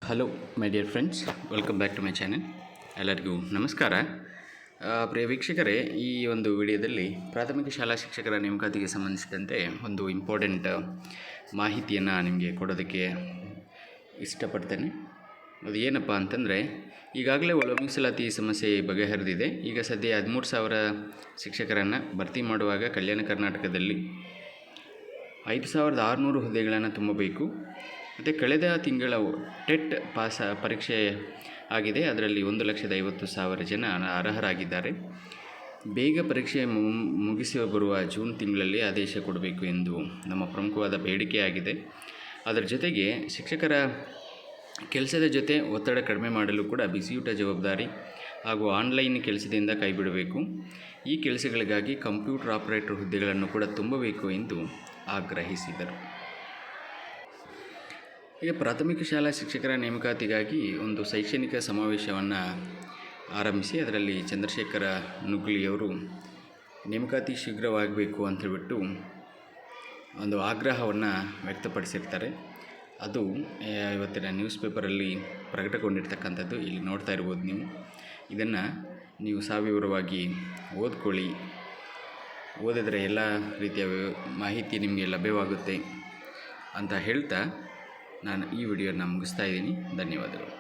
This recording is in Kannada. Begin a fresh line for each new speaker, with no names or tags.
Hello my dear friends, welcome back to my channel. ಎಲ್ಲರಿಗೂ ನಮಸ್ಕಾರ. ಪ್ರಿಯ ವೀಕ್ಷಕರೇ, ಈ ಒಂದು ವಿಡಿಯೋದಲ್ಲಿ ಪ್ರಾಥಮಿಕ ಶಾಲಾ ಶಿಕ್ಷಕರ ನೇಮಕಾತಿಗೆ ಸಂಬಂಧಿಸಿದಂತೆ ಒಂದು ಇಂಪಾರ್ಟೆಂಟ್ ಮಾಹಿತಿಯನ್ನು ನಿಮಗೆ ಕೊಡೋದಕ್ಕೆ ಇಷ್ಟಪಡ್ತೇನೆ. ಅದು ಏನಪ್ಪ ಅಂತಂದರೆ, ಈಗಾಗಲೇ ಒಳ ಮೀಸಲಾತಿ ಸಮಸ್ಯೆ ಬಗೆಹರಿದಿದೆ. ಈಗ ಸದ್ಯ 13,000 ಶಿಕ್ಷಕರನ್ನು ಭರ್ತಿ ಮಾಡುವಾಗ ಕಲ್ಯಾಣ ಕರ್ನಾಟಕದಲ್ಲಿ 5,600 ಹುದ್ದೆಗಳನ್ನು ತುಂಬಬೇಕು. ಮತ್ತು ಕಳೆದ ತಿಂಗಳ ಟೆಟ್ ಪರೀಕ್ಷೆ ಆಗಿದೆ. ಅದರಲ್ಲಿ 1,50,000 ಜನ ಅರ್ಹರಾಗಿದ್ದಾರೆ. ಬೇಗ ಪರೀಕ್ಷೆ ಮುಗಿಸಿ ಬರುವ ಜೂನ್ ತಿಂಗಳಲ್ಲಿ ಆದೇಶ ಕೊಡಬೇಕು ಎಂದು ನಮ್ಮ ಪ್ರಮುಖವಾದ ಬೇಡಿಕೆಯಾಗಿದೆ. ಅದರ ಜೊತೆಗೆ ಶಿಕ್ಷಕರ ಕೆಲಸದ ಜೊತೆ ಒತ್ತಡ ಕಡಿಮೆ ಮಾಡಲು ಕೂಡ ಬಿಸಿಯೂಟ ಜವಾಬ್ದಾರಿ ಹಾಗೂ ಆನ್ಲೈನ್ ಕೆಲಸದಿಂದ ಕೈಬಿಡಬೇಕು. ಈ ಕೆಲಸಗಳಿಗಾಗಿ ಕಂಪ್ಯೂಟರ್ ಆಪರೇಟರ್ ಹುದ್ದೆಗಳನ್ನು ಕೂಡ ತುಂಬಬೇಕು ಎಂದು ಆಗ್ರಹಿಸಿದರು. ಈಗ ಪ್ರಾಥಮಿಕ ಶಾಲಾ ಶಿಕ್ಷಕರ ನೇಮಕಾತಿಗಾಗಿ ಒಂದು ಶೈಕ್ಷಣಿಕ ಸಮಾವೇಶವನ್ನು ಆರಂಭಿಸಿ ಅದರಲ್ಲಿ ಚಂದ್ರಶೇಖರ ನುಗ್ಲಿಯವರು ನೇಮಕಾತಿ ಶೀಘ್ರವಾಗಬೇಕು ಅಂತ ಹೇಳ್ಬಿಟ್ಟು ಒಂದು ಆಗ್ರಹವನ್ನು ವ್ಯಕ್ತಪಡಿಸಿರ್ತಾರೆ. ಅದು ಇವತ್ತಿನ ನ್ಯೂಸ್ ಪೇಪರಲ್ಲಿ ಪ್ರಕಟಗೊಂಡಿರ್ತಕ್ಕಂಥದ್ದು. ಇಲ್ಲಿ ನೋಡ್ತಾ ಇರ್ಬೋದು ನೀವು. ಇದನ್ನು ನೀವು ಸವಿವರವಾಗಿ ಓದ್ಕೊಳ್ಳಿ. ಓದಿದ್ರೆ ಎಲ್ಲ ರೀತಿಯ ಮಾಹಿತಿ ನಿಮಗೆ ಲಭ್ಯವಾಗುತ್ತೆ ಅಂತ ಹೇಳ್ತಾ ನಾನು ಈ ವಿಡಿಯೋನ ಮುಗಿಸ್ತಾ ಇದ್ದೀನಿ. ಧನ್ಯವಾದಗಳು.